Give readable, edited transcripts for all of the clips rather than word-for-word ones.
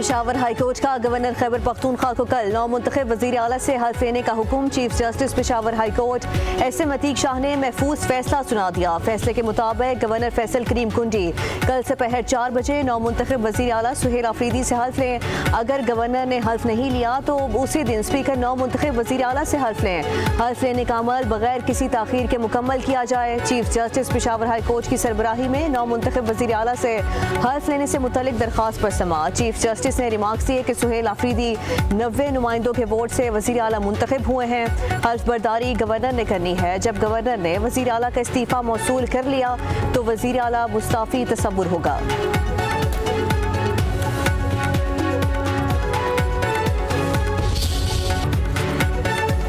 Peshawar high court का governor Khyber Pakhtunkhwa को कल नौ मुंतखब वज़ीर आला से हल्फ लेने का हुक्म। Chief justice Peshawar high court SM Atiq Shah ने महफूज फैसला सुना दिया। फैसले के मुताबिक गवर्नर फैसल करीम कुंडी कल दोपहर 4 बजे नौ मुंतखब वज़ीर आला सुहेल आफरीदी से हल्फ लें। अगर गवर्नर ने हल्फ नहीं लिया तो उसी दिन स्पीकर नौ मुंतखब वज़ीर आला से हल्फ लें। हल्फ लेने का अमल बगैर किसी ताखीर के मुकम्मल किया जाए। चीफ जस्टिस पेशावर हाईकोर्ट की सरबराही में नौ मुंतखब वज़ीर आला से हल्फ लेने से मुतल्लिक दरख्वास्त पर समाअत। चीफ जस्टिस ने रिमार्क्स दिए कि सुहेल आफरीदी 90 नुमाइंदों के वोट से वज़ीर आला मुंतखब हुए हैं। हल्फ बर्दारी गवर्नर ने करनी है। जब गवर्नर ने वज़ीर आला का इस्तीफ़ा मौसूल कर लिया तो वज़ीर आला मुस्ताफ़ी तसव्वुर होगा।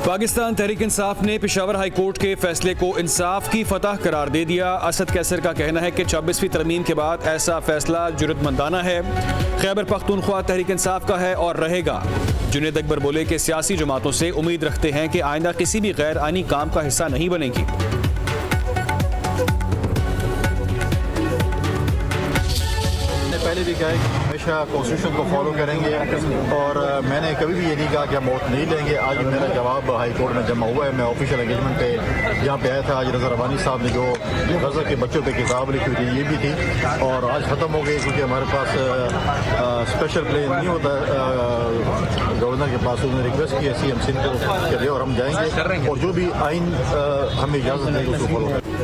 पाकिस्तान तहरीक इंसाफ ने पेशावर हाई कोर्ट के फैसले को इंसाफ की फतह करार दे दिया। असद कैसर का कहना है कि 26वीं तरमीम के बाद ऐसा फैसला जुर्रतमंदाना है। खैबर पख्तूनख्वा तहरीक इंसाफ का है और रहेगा। जुनेद अकबर बोले कि सियासी जमातों से उम्मीद रखते हैं कि आइंदा किसी भी गैर आईनी काम का हिस्सा नहीं बनेगी। पहले भी कहा है कि हमेशा कॉन्स्टिट्यूशन को फॉलो करेंगे और मैंने कभी भी ये नहीं कहा कि हम वोट नहीं लेंगे। आज मेरा जवाब हाई कोर्ट में जमा हुआ है। मैं ऑफिशियल एंगेजमेंट पे यहाँ पे आया था। आज रज़ा रवानी साहब ने जो गज़ल के बच्चों पे किताब लिखी हुई थी ये भी थी और आज ख़त्म हो गई क्योंकि हमारे पास स्पेशल प्लेन नहीं होता। गवर्नर के पास उन्होंने रिक्वेस्ट की CM सिंह को कि और हम जाएंगे और जो भी आइन हमें इजाज़त देगी उसको फॉलो करेंगे।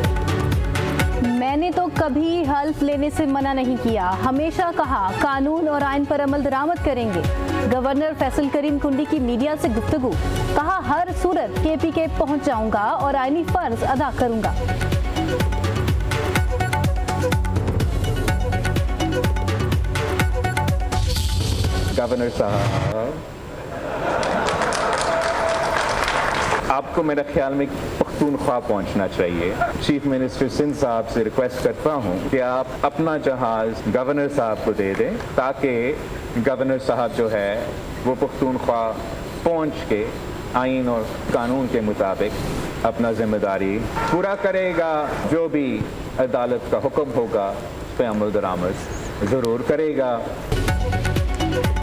मैंने तो कभी हल्फ लेने से मना नहीं किया। हमेशा कहा कानून और आइन पर अमल दरामद करेंगे। गवर्नर फैसल करीम कुंडी की मीडिया से गुफ्तगू। कहा हर सूरत KPK पहुंच जाऊंगा और आइनी फर्ज अदा करूंगा। गवर्नर साहब, आपको मेरे ख्याल में पख्तूनख्वा पहुंचना चाहिए। चीफ मिनिस्टर सिंध साहब से रिक्वेस्ट करता हूं कि आप अपना जहाज गवर्नर साहब को दे दें ताकि गवर्नर साहब जो है वो पख्तूनख्वा पहुंच के आइन और कानून के मुताबिक अपना जिम्मेदारी पूरा करेगा। जो भी अदालत का हुक्म होगा उस पर अमल दरामद ज़रूर करेगा।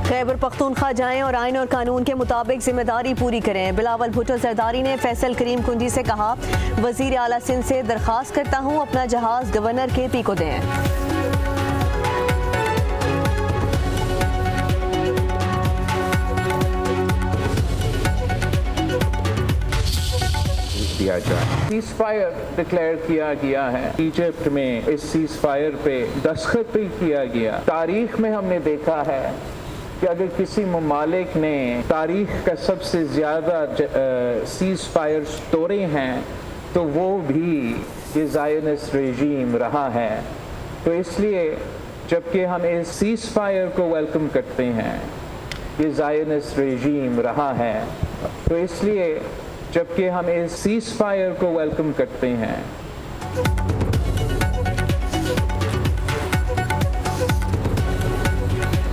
खैबर पख्तूनख्वा जाएं और आइन और कानून के मुताबिक जिम्मेदारी पूरी करें। बिलावल भुट्टो जरदारी ने फैसल करीम कुंडी से कहा वज़ीर आला सिंध से दरख्वास्त करता हूं अपना जहाज गवर्नर KP को दें। सीज फायर डिक्लेयर किया गया है। इजिप्ट में इस सीज फायर पे दस्तखत भी किया गया। तारीख में हमने देखा है कि अगर किसी ममालिक ने तारीख का सबसे ज़्यादा सीज फायर तोड़े हैं तो वो भी ये ज़ायनिस्ट रेजीम रहा है। तो इसलिए जबकि हम इस सीज फायर को वेलकम करते हैं, ये ज़ायनिस्ट रेजीम रहा है, तो इसलिए जबकि हम इस सीज फायर को वेलकम करते हैं।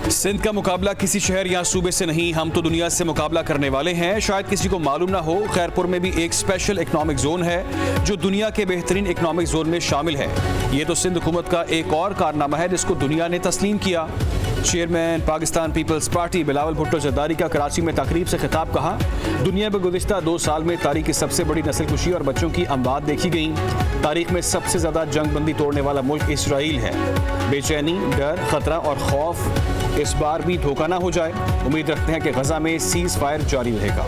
सिंध का मुकाबला किसी शहर या सूबे से नहीं, हम तो दुनिया से मुकाबला करने वाले हैं। शायद किसी को मालूम ना हो, खैरपुर में भी एक स्पेशल इकनॉमिक जोन है जो दुनिया के बेहतरीन इकनॉमिक जोन में शामिल है। ये तो सिंध हुकूमत का एक और कारनामा है जिसको दुनिया ने तस्लीम किया। चेयरमैन पाकिस्तान पीपल्स पार्टी बिलावल भुट्टो जरदारी का कराची में तकरीब से खिताब। कहा दुनिया में गुज़िश्ता 2 साल में तारीख की सबसे बड़ी नस्लकुशी और बच्चों की अमवात देखी गई। तारीख में सबसे ज़्यादा जंगबंदी तोड़ने वाला मुल्क इसराइल है। बेचैनी, डर, खतरा और खौफ इस बार भी धोखा ना हो जाए। उम्मीद रखते हैं कि गजा में सीज फायर जारी रहेगा।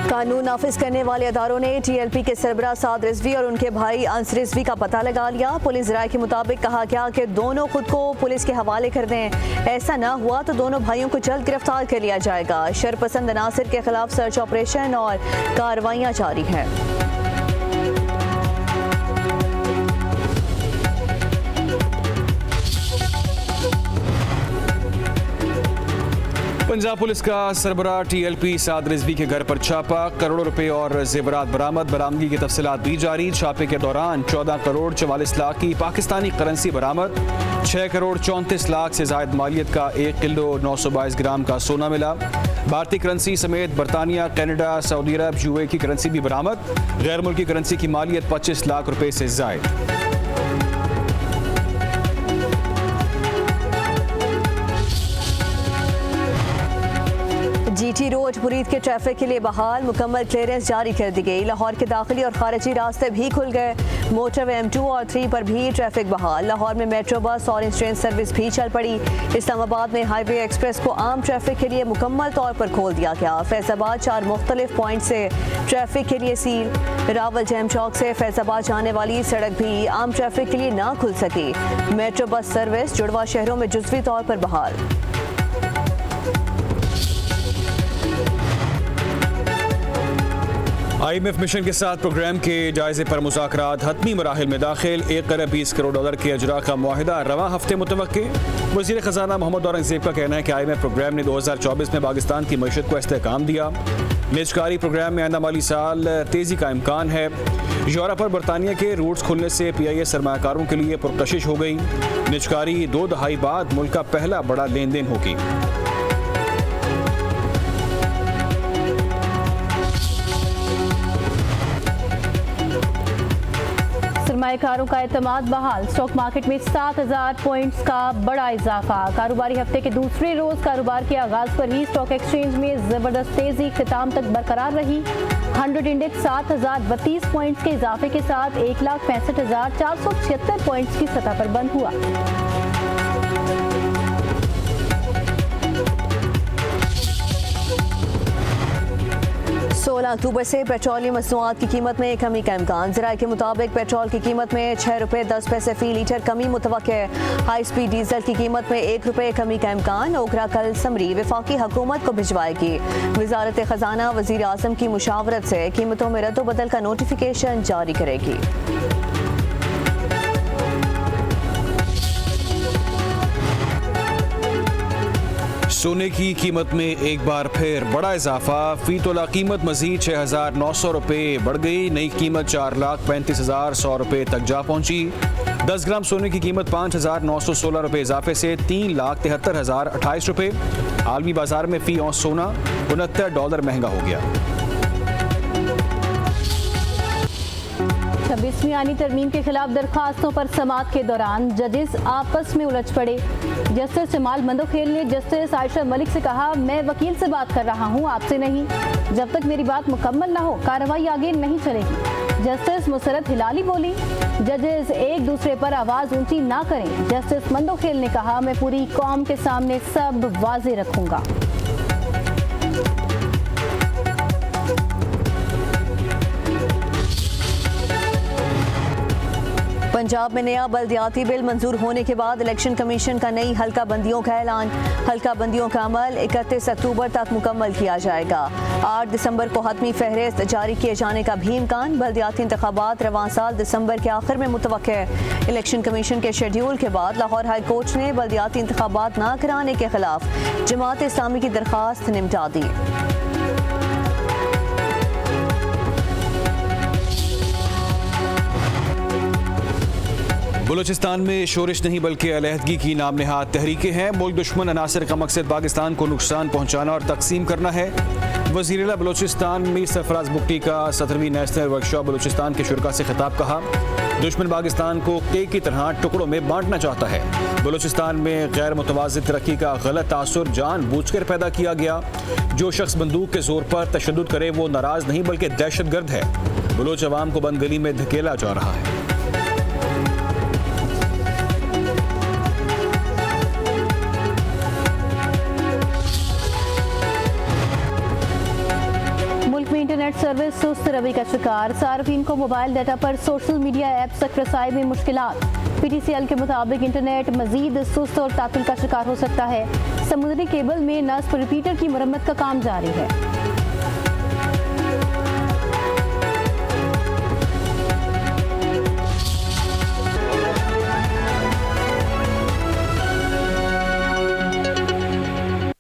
कानून नाफिज करने वाले अदारों ने TLP के सरबराह साद रिजवी और उनके भाई अंस रिजवी का पता लगा लिया। पुलिस राय के मुताबिक कहा गया कि दोनों खुद को पुलिस के हवाले कर दें। ऐसा ना हुआ तो दोनों भाइयों को जल्द गिरफ्तार कर लिया जाएगा। शरपसंद अनासिर के खिलाफ सर्च ऑपरेशन और कार्रवाइयां जारी हैं। पंजाब पुलिस का सरबराह TLP साद रिजवी के घर पर छापा। करोड़ों रुपए और जेवरात बरामद। बरामदगी की तफसीलात भी जारी। छापे के दौरान 14 करोड़ 44 लाख की पाकिस्तानी करेंसी बरामद। 6 करोड़ 34 लाख से जायद मालियत का 1 किलो 922 ग्राम का सोना मिला। भारतीय करेंसी समेत बरतानिया, कनाडा, सऊदी अरब, UAE की करेंसी भी बरामद। गैर मुल्की करेंसी की मालियत 25 लाख रुपए से जायद। कोच मुरीद के ट्रैफिक के लिए बहाल, मुकम्मल क्लियरेंस जारी कर दी गई। लाहौर के दाखिली और खारिजी रास्ते भी खुल गए। मोटरवे M2 और 3 पर भी ट्रैफिक बहाल। लाहौर में मेट्रो बस और ट्रेन सर्विस भी चल पड़ी। इस्लामाबाद में हाईवे एक्सप्रेस को आम ट्रैफिक के लिए मुकम्मल तौर पर खोल दिया गया। फैजाबाद 4 मुख्तलिफ पॉइंट से ट्रैफिक के लिए सील। रावल जैम चौक से फैजाबाद जाने वाली सड़क भी आम ट्रैफिक के लिए ना खुल सकी। मेट्रो बस सर्विस जुड़वा शहरों में जुज़वी तौर पर बहाल। IMF मिशन के साथ प्रोग्राम के जायजे पर मुज़ाकरात हतमी मराहिल में दाखिल। 1 अरब 20 करोड़ डॉलर के अजरा का मुआहिदा रवां हफ्ते मुतवक्के। वज़ीर ख़जाना मोहम्मद औरंगज़ेब का कहना है कि IMF प्रोग्राम ने 2024 में पाकिस्तान की मईशत को इस्तेहकाम दिया। निजकारी प्रोग्राम में आने वाली साल तेज़ी का इम्कान है। यूरोप और बरतानिया के रूट्स खुलने से PIA सरमाकारों के लिए पुरकशिश हो गई। निजकारी 2 दहाई बाद मुल्क का पहला बड़ा लेन देन होगी। सरमाएकारों का एतमाद बहाल, स्टॉक मार्केट में 7000 पॉइंट्स का बड़ा इजाफा। कारोबारी हफ्ते के दूसरे रोज कारोबार के आगाज पर ही स्टॉक एक्सचेंज में जबरदस्त तेजी खिताम तक बरकरार रही। 100 इंडेक्स 7032 पॉइंट्स के इजाफे के साथ 1,65,476 पॉइंट्स की सतह पर बंद हुआ। 16 अक्टूबर से पेट्रोलियम मसनूआत की कीमत में कमी का इम्कान। ज़राए के मुताबिक पेट्रोल की कीमत में 6 रुपये 10 पैसे फी लीटर कमी मुतवक्के। हाई स्पीड डीजल की कीमत में 1 रुपये कमी का इम्कान। ओकरा कल समरी वफाकी हुकूमत को भिजवाएगी। वजारत खजाना वजीर आज़म की मुशावरत से कीमतों में रद्द-ओ-बदल का नोटिफिकेशन जारी करेगी। सोने की कीमत में एक बार फिर बड़ा इजाफा। फी तोला कीमत मजीद 6,900 रुपये बढ़ गई। नई कीमत 4,35,100 रुपये तक जा पहुंची। 10 ग्राम सोने की कीमत 5,916 रुपये इजाफे से 3,73,028 रुपये। आलमी बाजार में फी औंस सोना $69 महंगा हो गया। 26वीं आईनी तरमीम के खिलाफ दरखास्तों पर समाअत के दौरान जजेस आपस में उलझ पड़े। जस्टिस जमाल मंदोखेल ने जस्टिस आयशा मलिक से कहा, मैं वकील से बात कर रहा हूं, आपसे नहीं। जब तक मेरी बात मुकम्मल ना हो कार्रवाई आगे नहीं चलेगी। जस्टिस मुसरत हिलाली बोली, जजेस एक दूसरे पर आवाज ऊंची ना करें। जस्टिस मंदोखेल ने कहा, मैं पूरी कौम के सामने सब वाज़े रखूंगा। पंजाब में नया बल्दियाती बिल मंजूर होने के बाद इलेक्शन कमीशन का नई हल्का बंदियों का ऐलान। हल्का बंदियों का अमल 31 अक्टूबर तक मुकम्मल किया जाएगा। 8 दिसंबर को हतमी फहरिस्त जारी किए जाने का भी इम्कान। बल्दियाती इंतखाबात रवां साल दिसंबर के आखिर में मुतवक्के है। इलेक्शन कमीशन के शेड्यूल के बाद लाहौर हाई कोर्ट ने बल्दियाती इंतखाबात न कराने के खिलाफ जमात इस्लामी की दरखास्त निपटा दी। बलूचिस्तान में शोरिश नहीं बल्कि अलहदगी की नाम नहाद तहरीकें हैं। मुल्क दुश्मन अनासर का मकसद पाकिस्तान को नुकसान पहुंचाना और तकसीम करना है। वज़ीर-ए-आला बलूचिस्तान मीर सरफराज बुगटी का 17वीं नेशनल वर्कशॉप बलूचिस्तान के शुरा से खिताब। कहा, दुश्मन पाकिस्तान को केक की तरह टुकड़ों में बांटना चाहता है। बलूचिस्तान में गैर मुतवाज़िन तरक्की का गलत तासुर जानबूझकर पैदा किया गया। जो शख्स बंदूक के जोर पर तशद्दुद करे वो नाराज नहीं बल्कि दहशतगर्द है। बलूच अवाम को बंद गली में धकेला जा रहा है। इंटरनेट सर्विस सुस्त रवि का शिकार। सार्फिन को मोबाइल डाटा पर सोशल मीडिया ऐप्स तक रसाई में मुश्किलात। PTCL के मुताबिक इंटरनेट मजीद सुस्त और तातुल का शिकार हो सकता है। समुद्री केबल में नस्ब रिपीटर की मरम्मत का काम जारी है।